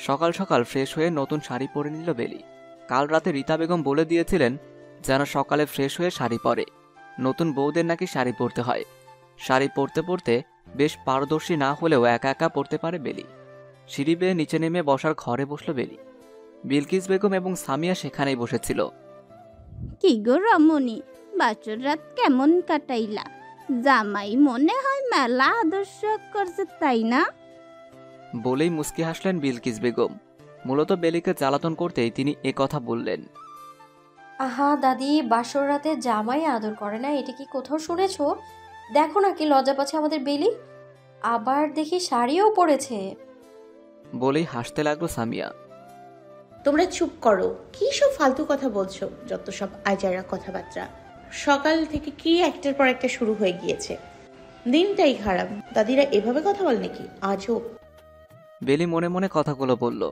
সকাল সকাল ফ্রেশ হয়ে নতুন শাড়ি পরে নিল বেলি। কাল রাতে রীতা বেগম বলে দিয়েছিলেন যেন সকালে ফ্রেশ হয়ে শাড়ি পরে। নতুন বউদের নাকি শাড়ি পরতে হয়। শাড়ি পরতে পরতে বেশ পারদর্শী না হলেও একা একা পরতে পারে বেলি। সিঁড়ি বেয়ে নিচে নেমে বসার ঘরে বসল বেলি। বিলকিস বেগম এবং সামিয়া সেখানেই বসেছিল। কি গো রমণী, বাছর রাত কেমন কাটাইলা? জামাই মনে হয় মেলা আদর্শ করছে, তাই না? বলেই মুস্কি হাসলেন বিলকিস বেগম। মূলত বেলিকে জ্বালাতন করতেই তিনি কথা বললেন। আহা দাদি, বাসর রাতে জামাই আদর করে না, এটা কি কোথাও শুনেছ? দেখো না কি লজ্জা পাচ্ছে আমাদের বেলি, আবার দেখি শাড়িও পরেছে। বলেই হাসতে লাগলো সামিয়া। তোমরা চুপ করো, কি সব ফালতু কথা বলছো? যত সব আজারা কথাবার্তা। সকাল থেকে কি একটার পর একটা শুরু হয়ে গিয়েছে, দিনটাই খারাপ। দাদিরা এভাবে কথা বল নাকি? আজও। বেলি মনে মনে কথাগুলো বলল।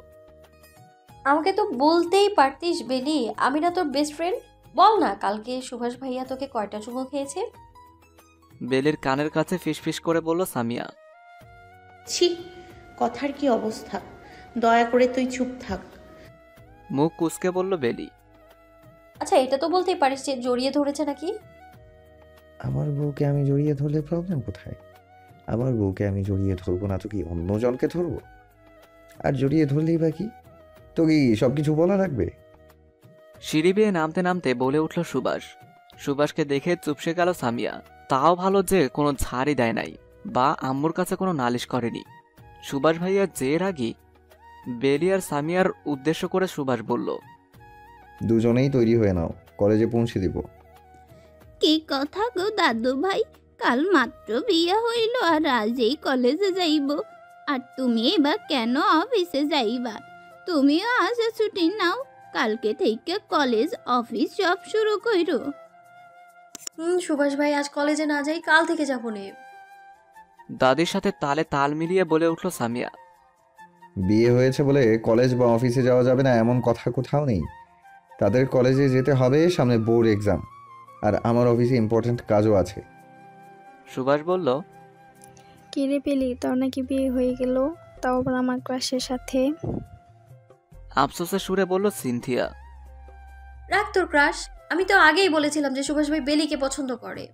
আমাকে তো বলতেই পারতিস বেলি, আমি না তোর বেস্ট ফ্রেন্ড? বল না, কালকে সুভাষ ভাইয়া তোকে কয়টা চুমো খেয়েছে? বেলির কানের কাছে ফিসফিস করে বলল সামিয়া। ছি, কথার কি অবস্থা! দয়া করে তুই চুপ থাক। মুখ কুঁচকে বলল বেলি। আচ্ছা, এটা তো বলতেই পারিস যে জড়িয়ে ধরেছে নাকি? আমার বউকে আমি জড়িয়ে ধরলে প্রবলেম কোথায়? আমার বউকে আমি জড়িয়ে ধরবো না তো কি অন্যজনকে ধরবো? আর জড়িয়ে ধরলেই বা কি, তো কি সব কিছু বলা লাগবে? সিঁড়ি বেয়ে নামতে নামতে বলে উঠল সুভাষ। সুভাষকে দেখে চুপসে গেল সামিয়া। তাও ভালো যে কোনো ঝাড়ই দেয় নাই বা আম্মুর কাছে কোনো নালিশ করেনি। সুভাষ ভাইয়া যে রাগী। বেলি আর সামিয়ার উদ্দেশ্য করে সুভাষ বলল, দুজনেই তৈরি হয়ে নাও, কলেজে পৌঁছে দিব। কি কথা গো দাদু ভাই, কাল মাত্র বিয়ে হইল আর আজই কলেজে যাইব। আর তুমি এবার কেন অফিসে যাইবা? তুমিও আজ ছুটি নাও, কালকে থেকে কলেজ অফিস সব শুরু কইরো। সুভাষ ভাই, আজ কলেজে না যাই, কাল থেকে যাবো নে। দাদির সাথে তালে তাল মিলিয়ে বলে উঠল সামিয়া। বিয়ে হয়েছে বলে কলেজ বা অফিসে যাওয়া যাবে না এমন কথা কোথাও নেই। তাদের কলেজে যেতে হবে, সামনে বোর্ড এক্সাম, আর আমার অফিসে ইম্পর্টেন্ট কাজও আছে। সুভাষ বলল, কিরে পেলি, তোর নাকি বিয়ে হয়ে গেল, তাও আবার আমার ক্লাসের সাথে? আফসোসের সুরে বলল সিনথিয়া। রাখ তোর ক্রাশ, আমি তো আগেই বলেছিলাম যে সুভাষ ভাই বেলিকে পছন্দ করে।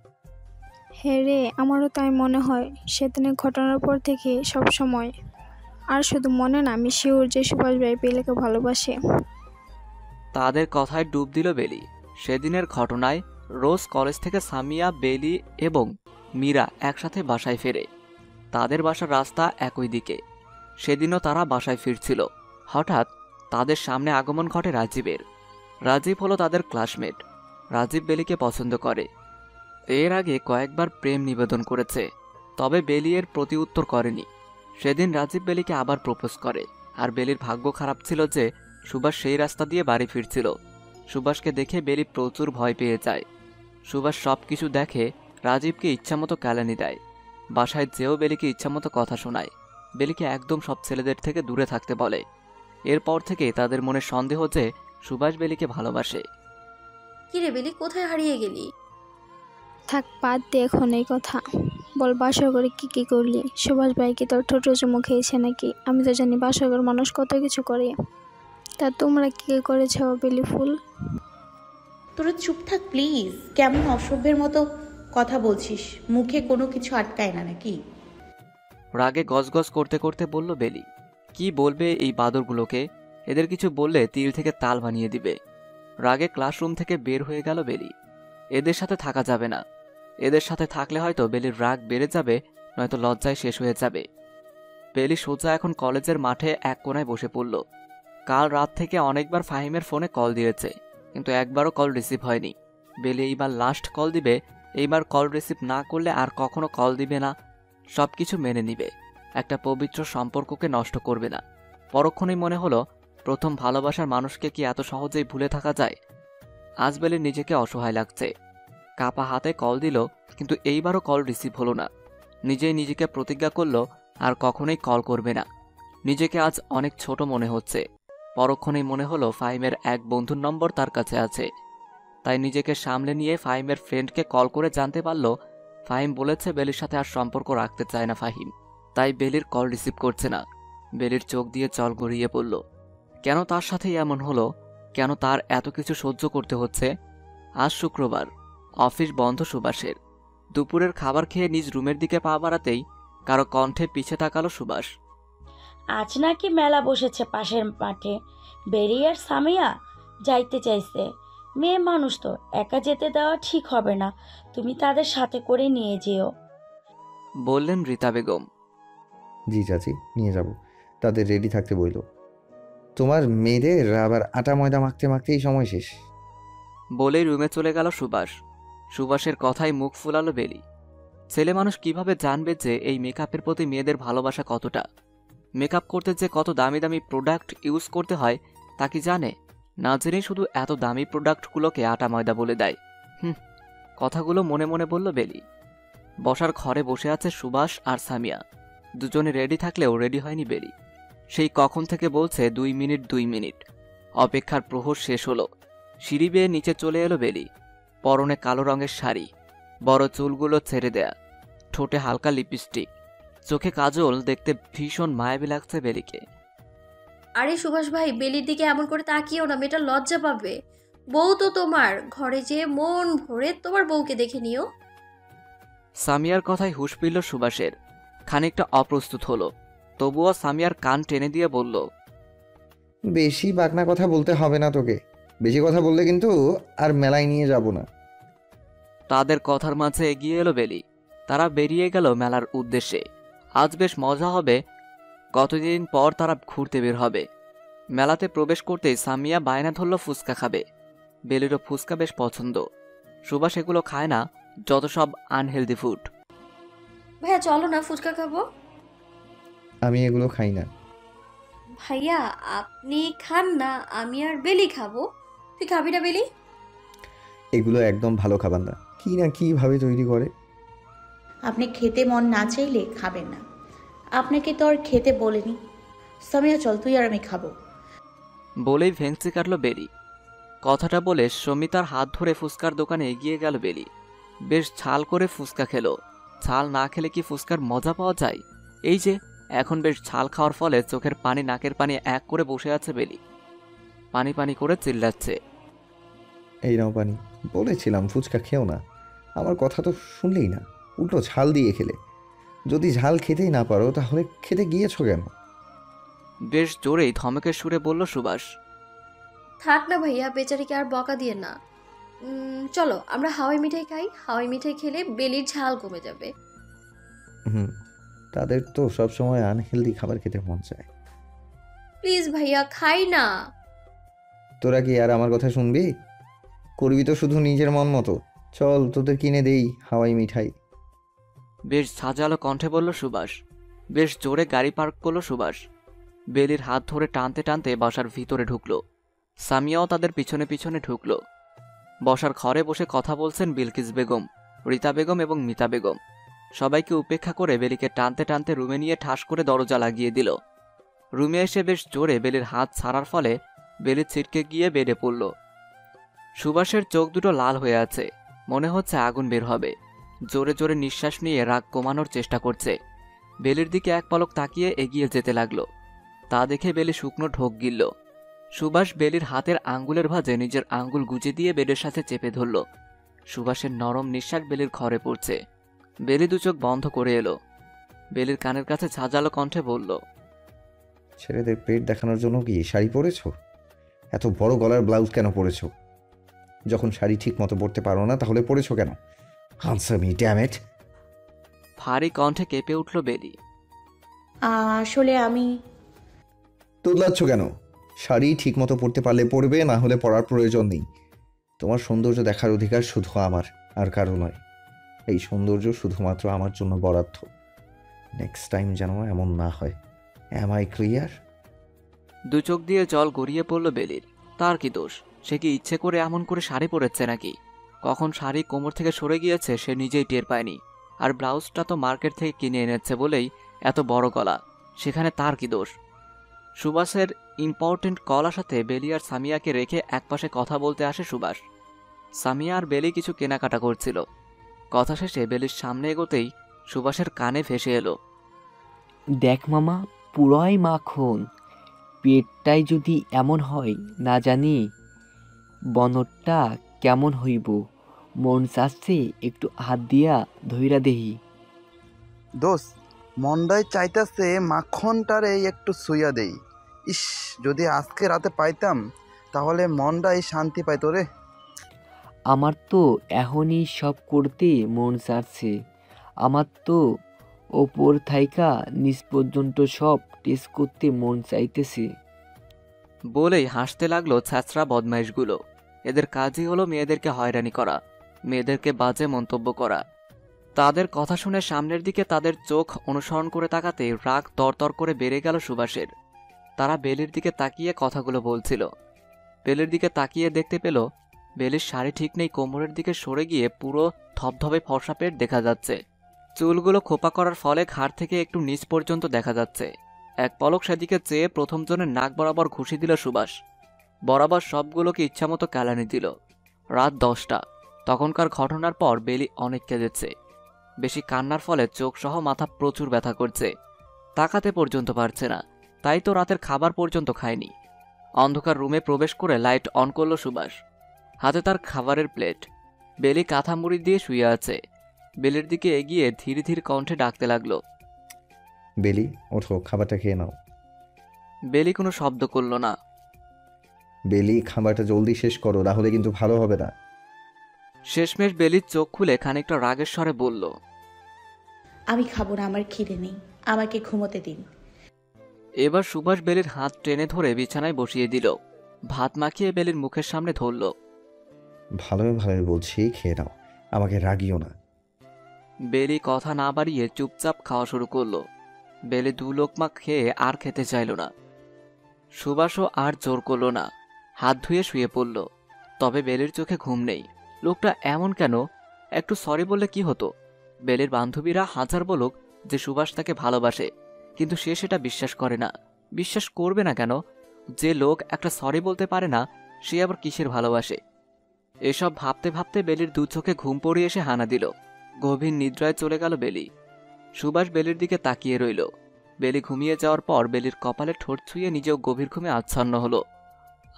হ্যাঁ রে, আমারও তাই মনে হয়। সেদিনের ঘটনার পর থেকে সব সময়, আর শুধু মনে না, আমি শিওর যে সুভাষ ভাই বেলিকে ভালোবাসে। তাদের কথায় ডুব দিল বেলি। সেদিনের ঘটনায় রোজ কলেজ থেকে সামিয়া, বেলি এবং মীরা একসাথে বাসায় ফেরে। তাদের বাসার রাস্তা একই দিকে। সেদিনও তারা বাসায় ফিরছিল। হঠাৎ তাদের সামনে আগমন ঘটে রাজীবের। রাজীব হলো তাদের ক্লাসমেট। রাজীব বেলিকে পছন্দ করে। এর আগে কয়েকবার প্রেম নিবেদন করেছে, তবে বেলি এর প্রতি উত্তর করেনি। সেদিন রাজীব বেলিকে আবার প্রপোজ করে। আর বেলির ভাগ্য খারাপ ছিল যে সুভাষ সেই রাস্তা দিয়ে বাড়ি ফিরছিল। সুভাষকে দেখে বেলি প্রচুর ভয় পেয়ে যায়। সুভাষ সব কিছু দেখে, রাজীবকে ইচ্ছামতো কেলানি দেয়। বাসায় যেও বেলিকে ইচ্ছামতো কথা শোনায়। বেলিকে একদম সব ছেলেদের থেকে দূরে থাকতে বলে। এরপর থেকে তাদের মনে সন্দেহ যে সুভাষ বেলিকে ভালোবাসে। কিরে বেলি, কোথায় হারিয়ে গেলি? থাক, বাদ দে এখন এই কথা। বল, বাসর করে কি কি করলি? সুভাষ ভাই কি তোর ঠোঁটো চুমু খেয়েছে নাকি? আমি তো জানি বাসর ঘর মানুষ কত কিছু করে, তা তোমরা কি কি করেছ বেলি ফুল? তোরা চুপ থাক প্লিজ। কেমন অসভ্যের মতো কথা বলছিস, মুখে কোনো কিছু আটকায় না নাকি? রাগে গজগজ করতে করতে বলল বেলি। কি বলবে এই বাদরগুলোকে? এদের কিছু বললে তিল থেকে তাল বানিয়ে দিবে। রাগে ক্লাসরুম থেকে বের হয়ে গেল বেলি। এদের সাথে থাকা যাবে না। এদের সাথে থাকলে হয়তো বেলির রাগ বেড়ে যাবে, নয়তো লজ্জায় শেষ হয়ে যাবে। বেলি সোজা এখন কলেজের মাঠে এক কোণায় বসে পড়ল। কাল রাত থেকে অনেকবার ফাহিমের ফোনে কল দিয়েছে, কিন্তু একবারও কল রিসিভ হয়নি। বেলি এইবার লাস্ট কল দিবে। এইবার কল রিসিভ না করলে আর কখনো কল দিবে না। সবকিছু মেনে নিবে। একটা পবিত্র সম্পর্ককে নষ্ট করবে না। পরক্ষণেই মনে হলো, প্রথম ভালোবাসার মানুষকে কি এত সহজেই ভুলে থাকা যায়? আজ বেলির নিজেকে অসহায় লাগছে। কাপা হাতে কল দিল, কিন্তু এইবারও কল রিসিভ হলো না। নিজেই নিজেকে প্রতিজ্ঞা করল আর কখনোই কল করবে না। নিজেকে আজ অনেক ছোট মনে হচ্ছে। পরক্ষণেই মনে হলো ফাহিমের এক বন্ধুর নম্বর তার কাছে আছে। তাই নিজেকে সামলে নিয়ে ফাহিমের ফ্রেন্ডকে কল করে জানতে পারল ফাহিম বলেছে বেলির সাথে আর সম্পর্ক রাখতে চায় না ফাহিম। তাই বেলির কল রিসিভ করছে না। বেলির চোখ দিয়ে জল গড়িয়ে পড়ল। কেন তার সাথেই এমন হলো? কেন তার এত কিছু সহ্য করতে হচ্ছে? আজ শুক্রবার, অফিস বন্ধ সুভাষের। দুপুরের খাবার খেয়ে নিজ রুমের দিকে পা বাড়াতেই কারো কণ্ঠে পিছে তাকালো সুভাষ। আজ নাকি মেলা বসেছে পাশের মাঠে, বেরি আর সামিয়া যাইতে চাইছে। মেয়ে মানুষ তো, একা যেতে দেওয়া ঠিক হবে না, তুমি তাদের সাথে করে নিয়ে যেও, বললেন রীতা বেগম। জি চাচি, নিয়ে যাব, তাদের রেডি থাকতে বইল। তোমার মেয়েদের আবার আটা ময়দা মাখতে মাখতেই সময় শেষ। বলেই রুমে চলে গেল সুভাষ। সুভাষের কথায় মুখ ফুলালো বেলি। ছেলে মানুষ কিভাবে জানবে যে এই মেকআপের প্রতি মেয়েদের ভালোবাসা কতটা? মেকআপ করতে যে কত দামি দামি প্রোডাক্ট ইউজ করতে হয় তা কি জানে? না জেনেই শুধু এত দামি প্রোডাক্টগুলোকে আটা ময়দা বলে দেয়। কথাগুলো মনে মনে বলল বেলি। বসার ঘরে বসে আছে সুভাষ আর সামিয়া। দুজনে রেডি থাকলেও রেডি হয়নি বেলি। সেই কখন থেকে বলছে 2 মিনিট 2 মিনিট। অপেক্ষার প্রহর শেষ হলো। সিঁড়ি বেয়ে নিচে চলে এলো বেলি। পরনে কালো রঙের শাড়ি, বড় চুলগুলো ছেড়ে দেয়া, ঠোঁটে হালকা লিপস্টিক, চোখে কাজল, দেখতে ভীষণ মায়াবী লাগছে বেলিকে। আরে সুভাষ ভাই, বেলির দিকে এমন করে তাকিও না, মেয়েটা লজ্জা পাবে। বউ তো তোমার, ঘরে যেয়ে মন ভরে তোমার বউকে দেখে নিও। সামিয়ার কথায় হুঁশ ফিরল সুভাষের। খানিকটা অপ্রস্তুত হলো, তবুও সামিয়ার কান টেনে দিয়ে বলল, বেশি বাকনা কথা বলতে হবে না তোকে, বেশি কথা বললে কিন্তু আর মেলায় নিয়ে যাব না। তাদের কথার মাঝে এগিয়ে এলো বেলি। তারা বেরিয়ে গেল মেলার উদ্দেশ্যে। আজ বেশ মজা হবে। কতদিন পর তারা ঘুরতে বের হবে। মেলাতে প্রবেশ করতেই সামিয়া বায়না ধরল ফুচকা খাবে। বেলিরও ফুচকা বেশ পছন্দ। সুভাষ এগুলো খায় না, যত সব আনহেলদি ফুড। ভাইয়া চলো না, ফুচকা খাবো। আমি এগুলো খাই না। ভাইয়া আপনি খান না, আমি আর বেলি খাবো। তুই খাবি না বেলি? এগুলো একদম ভালো খাবার না, কি না কিভাবে তৈরি করে। আপনি খেতে মন না চাইলে খাবেন না, আপনাকে তো আর খেতে বলিনি। সামিয়া চল, তুই আর আমি খাবো। বলেই ভেংচি কাটল বেলি। কথাটা বলে সমিতার হাত ধরে ফুচকার দোকানে এগিয়ে গেল বেলি। বেশ ঝাল করে ফুচকা খেলো। ঝাল না খেলে কি ফুচকার মজা পাওয়া যায়? এই যে এখন বেশ ঝাল খাওয়ার ফলে চোখের পানি নাকের পানি এক করে বসে আছে বেলি। পানি পানি করে চিল্লাচ্ছে। এই নাও পানি। বলেছিলাম ফুচকা খেও না, আমার কথা তো শুনলেই না, উল্টো ঝাল দিয়ে খেলে। যদি ঝাল খেতেই না পারো তাহলে খেতে গিয়েছো কেন? বেশ জোরেই ধমকের সুরে বলল সুভাষ। থাক না ভাইয়া, বেচারিকে আর বকা দিয়ে না। চলো আমরা হাওয়াই মিঠাই খাই, হাওয়াই মিঠাই খেলে বেলির ঝাল কমে যাবে। তাদের তো সবসময় আনহেলদি খাবার খেতে মন চায়। প্লিজ ভাইয়া, খাই না। তোরা কি আর আমার কথা শুনবি? করবি তো শুধু নিজের মন মতো। চল তোদের কিনে দেই হাওয়াই মিঠাই। বেশ সাজালো কণ্ঠে বলল সুভাষ। বেশ জোরে গাড়ি পার্ক করলো সুভাষ। বেলির হাত ধরে টানতে টানতে বাসার ভিতরে ঢুকলো। সামিয়াও তাদের পিছনে পিছনে ঢুকলো। বসার ঘরে বসে কথা বলছেন বিলকিস বেগম, রীতা বেগম এবং মিতা বেগম। সবাইকে উপেক্ষা করে বেলিকে টানতে টানতে রুমে নিয়ে ঠাস করে দরজা লাগিয়ে দিল। রুমে এসে বেশ জোরে বেলির হাত ছাড়ার ফলে বেলি ছিটকে গিয়ে বেডে পড়ল। সুভাষের চোখ দুটো লাল হয়ে আছে, মনে হচ্ছে আগুন বের হবে। জোরে জোরে নিঃশ্বাস নিয়ে রাগ কমানোর চেষ্টা করছে। বেলির দিকে এক পলক তাকিয়ে এগিয়ে যেতে লাগলো। তা দেখে বেলি শুকনো ঢোক গিলল। সুভাষ বেলির হাতের আঙ্গুলের ভাঁজে নিজের আঙ্গুল গুজে দিয়ে বেডের সাথে চেপে ধরল। সুভাষের নরম নিঃশ্বাস বেলির ঘরে পড়ছে। বেলি দু চোখ বন্ধ করে এলো। বেলির কানের কাছে ঝাঁঝালো কণ্ঠে বলল, ছেলেদের পেট দেখানোর জন্য কি শাড়ি পরেছো? এত বড় গলার ব্লাউজ কেন পরেছো? যখন শাড়ি ঠিক মতো পরতে পারো না তাহলে পরেছো কেন? Answer me damn it. ভারী কণ্ঠে কেঁপে উঠল বেলি। আসলে আমি... তোদলাচ্ছ কেন? শাড়ি ঠিক মতো পরতে পারলে পরবে, না হলে পরার প্রয়োজন নেই। তোমার সৌন্দর্য দেখার অধিকার শুধু আমার, আর কারো নয়। এই সৌন্দর্য শুধুমাত্র আমার জন্য বরাদ্দ। নেক্সট টাইম যেন এমন না হয়। Am I clear? দু চোখ দিয়ে জল গড়িয়ে পড়ল বেলির। তার কি দোষ? সে কি ইচ্ছে করে এমন করে শাড়ি পরেছে নাকি? কখন শাড়ি কোমর থেকে সরে গিয়েছে সে নিজেই টের পায়নি। আর ব্লাউজটা তো মার্কেট থেকে কিনে এনেছে বলেই এত বড় গলা, সেখানে তার কি দোষ? সুভাষের ইম্পর্টেন্ট কল আসাতে বেলি আর সামিয়াকে রেখে একপাশে কথা বলতে আসে সুভাষ। সামিয়া আর বেলি কিছু কেনাকাটা করছিল। কথা শেষে বেলির সামনে এগোতেই সুভাষের কানে ভেসে এলো, দেখ মামা, পুরোই মাখন। পেটটাই যদি এমন হয়, না জানি বনরটা কেমন হইব। মন চাচ্ছে একটু হাত দিয়া ধইরা দেহি। দোষ মন্ডায় চাইতাছে মাখনটারে একটু সুইয়া দেই। ইস, যদি আজকে রাতে পাইতাম তাহলে মনটাই শান্তি পাইতো রে। আমার তো এখনই সব করতে মন চাচ্ছে। আমার তো ওপর থাইকা নিচ পর্যন্ত সব টেস্ট করতে মন চাইতেছে। বলেই হাসতে লাগলো ছ্যাঁচড়া বদমাইশগুলো। এদের কাজই হলো মেয়েদেরকে হয়রানি করা, মেয়েদেরকে বাজে মন্তব্য করা। তাদের কথা শুনে সামনের দিকে তাদের চোখ অনুসরণ করে তাকাতে রাগ তরতর করে বেড়ে গেল সুভাষের। তারা বেলির দিকে তাকিয়ে কথাগুলো বলছিল। বেলির দিকে তাকিয়ে দেখতে পেল বেলির শাড়ি ঠিক নেই, কোমরের দিকে সরে গিয়ে পুরো ধবধবে ফর্সা পেট দেখা যাচ্ছে। চুলগুলো খোপা করার ফলে ঘাড় থেকে একটু নিচ পর্যন্ত দেখা যাচ্ছে। এক পলক সেদিকে চেয়ে প্রথম জনের নাক বরাবর ঘুষি দিল সুভাষ। বরাবর সবগুলোকে ইচ্ছামতো কেলানি দিল। রাত 10টা। তখনকার ঘটনার পর বেলি অনেক কেঁদেছে। বেশি কান্নার ফলে চোখ সহ মাথা প্রচুর ব্যথা করছে, তাকাতে পর্যন্ত পারছে না। তাই তো রাতের খাবার পর্যন্ত খায়নি। অন্ধকার রুমে প্রবেশ করে লাইট অন করল সুভাষ। হাতে তার খাবারের প্লেট। বেলি কাঁথা মুড়ি দিয়ে শুয়ে আছে। বেলির দিকে এগিয়ে ধীর ধীর কণ্ঠে ডাকতে লাগলো, বেলি ওঠো, খাবারটা খেয়ে নাও। বেলি কোনো শব্দ করল না। বেলি খাবারটা জলদি শেষ করো, তাহলে কিন্তু ভালো হবে না। শেষমেশ বেলির চোখ খুলে খানিকটা রাগের স্বরে বলল, আমি খাবো না, আমার খিদে নেই, আমাকে ঘুমোতে দিন। এবার সুভাষ বেলির হাত টেনে ধরে বিছানায় বসিয়ে দিল। ভাত মাখিয়ে বেলির মুখের সামনে ধরল। ভালোই ভালোই বলছি, খেয়ে নাও, আমাকে রাগিও না। বেলি কথা না বাড়িয়ে চুপচাপ খাওয়া শুরু করলো। বেলি 2 লোকমা খেয়ে আর খেতে চাইল না। সুভাষও আর জোর করল না, হাত ধুয়ে শুয়ে পড়ল। তবে বেলির চোখে ঘুম নেই। লোকটা এমন কেন? একটু সরি বললে কি হতো? বেলির বান্ধবীরা হাজার বলুক যে সুভাষ তাকে ভালোবাসে, কিন্তু সে সেটা বিশ্বাস করে না। বিশ্বাস করবে না কেন? যে লোক একটা সরি বলতে পারে না, সে আবার কিসের ভালোবাসে? এসব ভাবতে ভাবতে বেলির 2 চোখে ঘুম পড়িয়ে এসে হানা দিল। গভীর নিদ্রায় চলে গেল বেলি। সুভাষ বেলির দিকে তাকিয়ে রইল। বেলি ঘুমিয়ে যাওয়ার পর বেলির কপালে ঠোঁট ছুঁয়ে নিজেও গভীর ঘুমে আচ্ছন্ন হলো।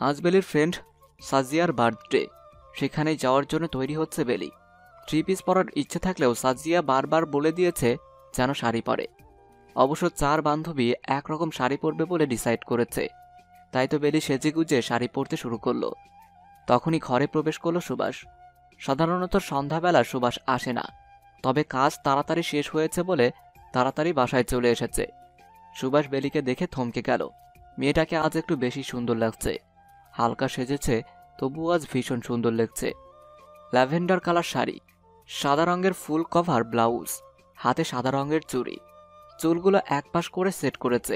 আজ বেলির ফ্রেন্ড সাজিয়ার বার্থডে। সেখানেই যাওয়ার জন্য তৈরি হচ্ছে বেলি। 3 পিস পরার ইচ্ছে থাকলেও সাজিয়া বারবার বলে দিয়েছে যেন শাড়ি পরে। অবশ্য 4 বান্ধবী একরকম শাড়ি পরবে বলে ডিসাইড করেছে। তাই তো বেলি সেজেগুজে শাড়ি পরতে শুরু করলো। তখনই ঘরে প্রবেশ করলো সুভাষ। সাধারণত সন্ধ্যাবেলা সুভাষ আসে না, তবে কাজ তাড়াতাড়ি শেষ হয়েছে বলে তাড়াতাড়ি বাসায় চলে এসেছে। সুভাষ বেলিকে দেখে থমকে গেল। মেয়েটাকে আজ একটু বেশি সুন্দর লাগছে। হালকা সেজেছে, তবুও আজ ভীষণ সুন্দর লাগছে। ল্যাভেন্ডার কালার শাড়ি, সাদা রঙের ফুল কভার ব্লাউজ, হাতে সাদা রঙের চুড়ি, চুলগুলো একপাশ করে সেট করেছে।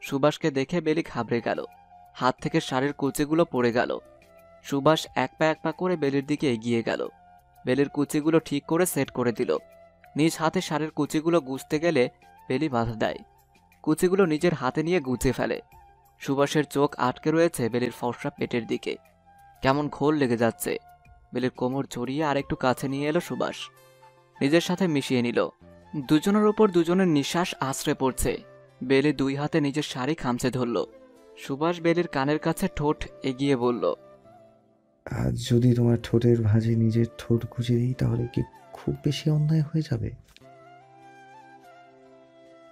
সুভাষকে দেখে বেলি ঘাবড়ে গেল। হাত থেকে শাড়ির কুচিগুলো পড়ে গেল। সুভাষ এক পা করে বেলির দিকে এগিয়ে গেল। বেলির কুচিগুলো ঠিক করে সেট করে দিল। নিজ হাতে শাড়ির কুচিগুলো গুছতে গেলে বেলি বাধা দেয়। কুচিগুলো নিজের হাতে নিয়ে গুছিয়ে ফেলে। সুভাষের চোখ আটকে রয়েছে বেলির ফর্সা পেটের দিকে। কেমন ঘোর লেগে যাচ্ছে। বেলির কোমর জড়িয়ে আরেকটু কাছে নিয়ে এলো সুভাষ। নিজের সাথে মিশিয়ে নিল। দুজনের উপর দুজনের নিঃশ্বাস আশ্রে পড়ছে। বেলি 2 হাতে নিজের শাড়ি খামচে ধরল। সুভাষ বেলির কানের কাছে ঠোঁট এগিয়ে বলল, আজ যদি তোমার ঠোঁটের ভাঁজে নিজের ঠোঁট গুঁজে দিই, তাহলে কি খুব বেশি অন্যায় হয়ে যাবে?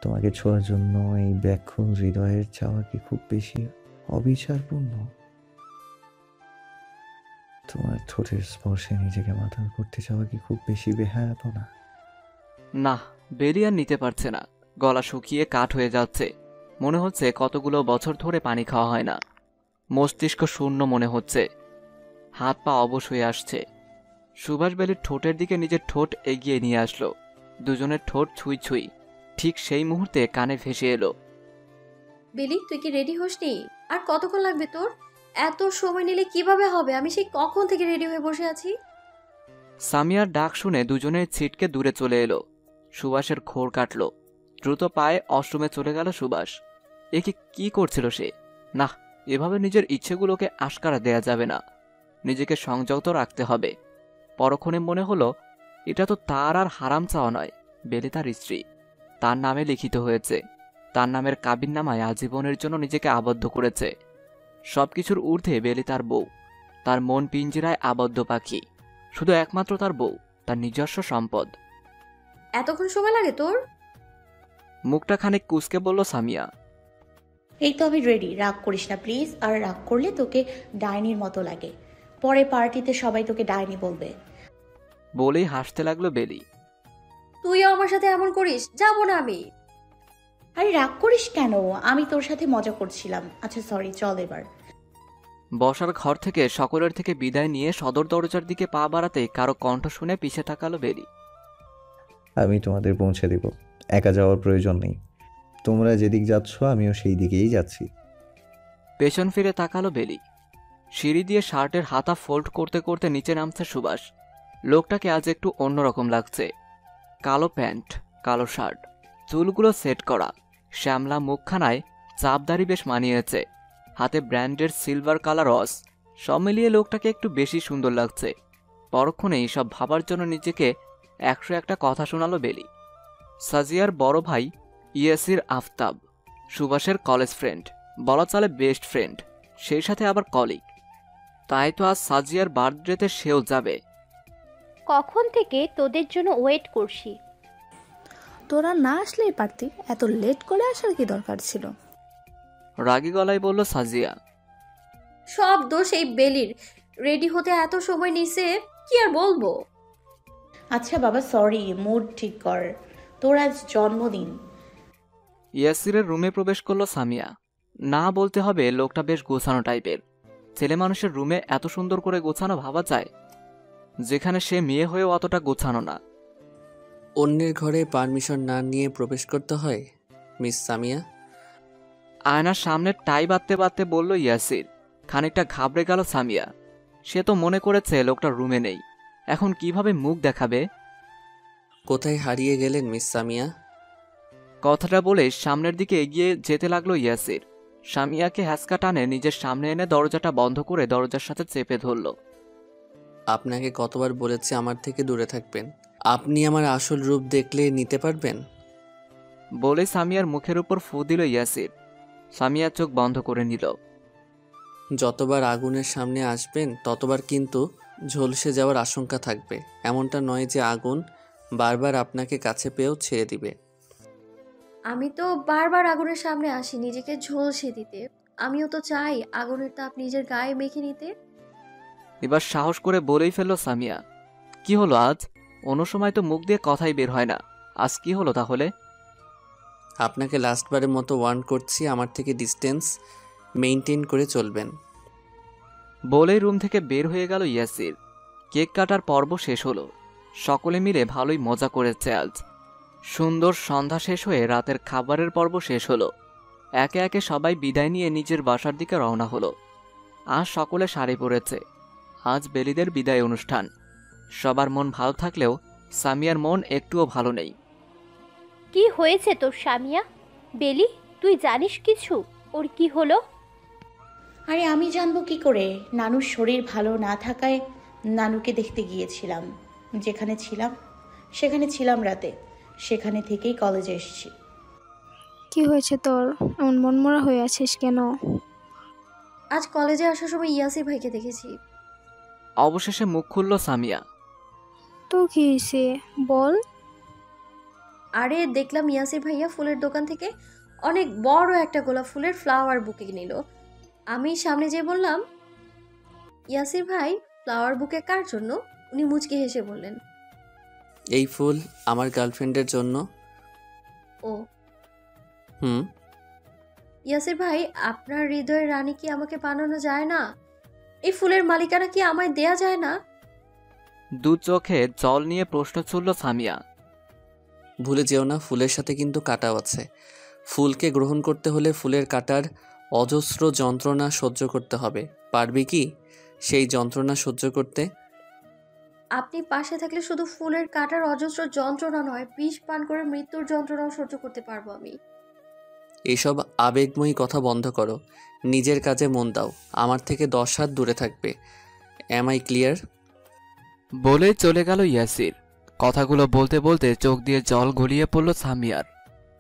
তোমাকে ছোঁয়ার জন্য এই ব্যাকুল হৃদয়ের চাওয়া কি খুব বেশি অবিচারপূর্ণ? তোমার ঠোঁটের স্পর্শে নিজেকে মাতাল করতে চাওয়া কি খুব বেশি বেহায়াপনা? না, বেলি আর নিতে পারছে না। গলা শুকিয়ে কাঠ হয়ে যাচ্ছে। মনে হচ্ছে কতগুলো বছর ধরে পানি খাওয়া হয় না। মস্তিষ্ক শূন্য মনে হচ্ছে। হাত পা অবশ হয়ে আসছে। সুভাষ বেলির ঠোঁটের দিকে নিজের ঠোঁট এগিয়ে নিয়ে আসলো। দুজনের ঠোঁট ছুঁই ছুঁই। ঠিক সেই মুহূর্তে কানে ভেসে এলো, বেলি, তুই কি রেডি হসনি? আর কতক্ষণ লাগবে তোর? এত সময় নিলে কিভাবে হবে? আমি সেই কখন থেকে রেডি হয়ে বসে আছি। সামিয়ার ডাক শুনে দুজনের ছিটকে দূরে চলে এলো। সুভাষের ঘোর কাটল। দ্রুত পায়ে অশ্রমে চলে গেল সুভাষ। একে কি করছিল সে? না, এভাবে নিজের ইচ্ছেগুলোকে আশকারা দেয়া যাবে না। নিজেকে সংযত রাখতে হবে। পরক্ষণে মনে হলো এটা তো তার আর হারাম চাওয়া নয়, বেলি তার স্ত্রী। তার নামে লিখিত হয়েছে। তার নামের কাবিননামায় আজীবনের জন্য নিজেকে আবদ্ধ করেছে। সবকিছুর ঊর্ধ্বে বেলি তার বউ, তার মন পিঞ্জিরায় আবদ্ধ পাখি, শুধু একমাত্র তার বউ, তার নিজস্ব সম্পদ। এতক্ষণ সময় লাগে তোর? মুখটা খানিক কুঁচকে বলল সামিয়া। এই তো আমি রেডি, রাগ করিস না প্লিজ। আর রাগ করলে তোকে ডাইনির মতো লাগে, পরে পার্টিতে সবাই তোকে ডাইনি বলবে। বলেই হাসতে লাগলো বেলি। তুইও আমার সাথে এমন করিস? যাবো না আমি। আরে রাগ করিস কেন, আমি তোর সাথে মজা করছিলাম। আচ্ছা সরি, চল এবার। বসার ঘর থেকে সকলের থেকে বিদায় নিয়ে সদর দরজার দিকে পা বাড়াতে কারো কণ্ঠ শুনে পিছে তাকালো বেলি। আমি তোমাদের পৌঁছে দেব, একা যাওয়ার প্রয়োজন নেই। তোমরা যেদিক যাচ্ছ আমিও সেই দিকেই যাচ্ছি। পেছন ফিরে তাকালো বেলি। সিঁড়ি দিয়ে শার্টের হাতা ফোল্ড করতে করতে নিচে নামছে সুভাষ। লোকটাকে আজ একটু অন্যরকম লাগছে। কালো প্যান্ট, কালো শার্ট, চুলগুলো সেট করা, শ্যামলা মুখখানায় চাপদারি বেশ মানিয়েছে, হাতে ব্র্যান্ডের সিলভার কালার ওয়াচ। সব মিলিয়ে লোকটাকে একটু বেশি সুন্দর লাগছে। পরক্ষণেই সব ভাবার জন্য নিজেকে 101টা কথা শোনালো বেলি। সাজিয়ার বড় ভাই ইয়াসির আফতাব, সুভাষের কলেজ ফ্রেন্ড, বলা চলে বেস্ট ফ্রেন্ড, সেই সাথে আবার কলিগ। তাই তো আজ সাজিয়ার বার্থডেতে সেও যাবে। কখন থেকে তোদের জন্য ওয়েট করছি। তোরা না আসলেই পারতি, এত লেট করে আসার কি দরকার ছিল? রাগী গলায় বলল সাজিয়া। সব দোষ এই বেলির, রেডি হতে এত সময় নিছে, কি আর বলবো। আচ্ছা বাবা সরি, মুড ঠিক কর, তোর আজ জন্মদিন। ইয়াসিরের রুমে প্রবেশ করলো সামিয়া। না বলতে হবে লোকটা বেশ গোছানো টাইপের। ছেলে মানুষের রুমে এত সুন্দর করে গোছানো ভাবা যায়, যেখানে সে মেয়ে হয়েও অতটা গোছানো না। অন্যের ঘরে পারমিশন না নিয়ে প্রবেশ করতে হয় মিস সামিয়া? আয়নার সামনে টাই বাঁধতে বাঁধতে বলল ইয়াসির। খানিকটা ঘাবড়ে গেল সামিয়া। সে তো মনে করেছে লোকটা রুমে নেই, এখন কিভাবে মুখ দেখাবে। কোথায় হারিয়ে গেলেন মিস সামিয়া? কথাটা বলে সামনের দিকে এগিয়ে যেতে লাগলো ইয়াসির। সামিয়াকে হ্যাঁচকা টানে নিজের সামনে এনে দরজাটা বন্ধ করে দরজার সাথে চেপে ধরল। আপনাকে কতবার বলেছি আমার থেকে দূরে থাকবেন, আপনি আমার আসল রূপ দেখলে নিতে পারবেন? বলে সামিয়ার মুখের উপর ফু দিল ইয়াসির। সামিয়া চোখ বন্ধ করে নিল। যতবার আগুনের সামনে আসবেন ততবার কিন্তু ঝলসে যাওয়ার আশঙ্কা থাকবে। এমনটা নয় যে আগুন বারবার আপনাকে কাছে পেয়েও ছেড়ে দিবে। আমি তো বারবার আগুনের সামনে আসি নিজেকে ঝলসে দিতে, আমিও তো চাই আগুনের তাপ নিজের গায়ে মেখে নিতে। এবার সাহস করে বলেই ফেলল সামিয়া। কি হলো আজ? অন্য সময় তো মুখ দিয়ে কথাই বের হয় না, আজ কি হলো তাহলে? আপনাকে লাস্টবারের মতো ওয়ার্ন করছি, আমার থেকে ডিস্টেন্স মেইনটেইন করে চলবেন। বলেই রুম থেকে বের হয়ে গেল ইয়াসির। কেক কাটার পর্ব শেষ হলো। সকলে মিলে ভালোই মজা করেছে আজ। সুন্দর সন্ধ্যা শেষ হয়ে রাতের খাবারের পর্ব শেষ হলো। একে একে সবাই বিদায় নিয়ে নিজের বাসার দিকে রওনা হলো। আজ সকলে শাড়ি পরেছে। আজ বেলিদের বিদায় অনুষ্ঠান। সবার মন ভালো থাকলেও সামিয়ার মন একটুও ভালো নেই। কি হয়েছে তোর সামিয়া? বেলি, তুই জানিস কিছু? ওর কি হলো? আরে আমি জানবো কি করে? নানুর শরীর ভালো না থাকায় নানুকে দেখতে গিয়েছিলাম। যেখানে ছিলাম সেখানে ছিলাম রাতে, সেখানে থেকেই কলেজে এসেছি। কি হয়েছে তোর? এমন মনমরা হয়ে আছিস কেন? আজ কলেজে আসার সময় ইয়াসির ভাইকে দেখেছি। অবশেষে মুখ খুলল সামিয়া। তো কি হয়েছে বল। আরে দেখলাম ইয়াসির ভাইয়া ফুলের দোকান থেকে অনেক বড় একটা গোলাপ ফুলের ফ্লাওয়ার বুকে নিল। আমি সামনে যেয়ে বললাম, ইয়াসির ভাই ফ্লাওয়ার বুকে কার জন্য? উনি মুচকি হেসে বললেন, এই ফুল আমার গার্লফ্রেন্ডের জন্য। ও হুম। ইয়াসির ভাই, আপনার হৃদয়ের রানী কি আমাকে বানানো যায় না? এই ফুলের মালিকানা কি আমায় দেয়া যায় না? দু চোখে জল নিয়ে প্রশ্ন ছুড়ল সামিয়া। ভুলে যেও না, ফুলের সাথে কিন্তু কাঁটাও আছে। ফুলকে গ্রহণ করতে হলে ফুলের কাঁটার অজস্র যন্ত্রণা সহ্য করতে হবে। পারবি কি সেই যন্ত্রণা সহ্য করতে? আপনি পাশে থাকলে শুধু ফুলের কাটার অজস্র যন্ত্রণা নয়, বিষ পান করে মৃত্যুর যন্ত্রণাও সহ্য করতে পারবো আমি। এইসব আবেগময়ী কথা বন্ধ করো, নিজের কাজে মন দাও। আমার থেকে 10 হাত দূরে থাকবে। Am I clear? বলে চলে গেল ইয়াসির। কথাগুলো বলতে বলতে চোখ দিয়ে জল গড়িয়ে পড়ল সামিয়ার।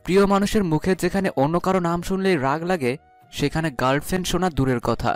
প্রিয় মানুষের মুখে যেখানে অন্য কারো নাম শুনলেই রাগ লাগে, সেখানে গার্লফ্রেন্ড শোনা দূরের কথা।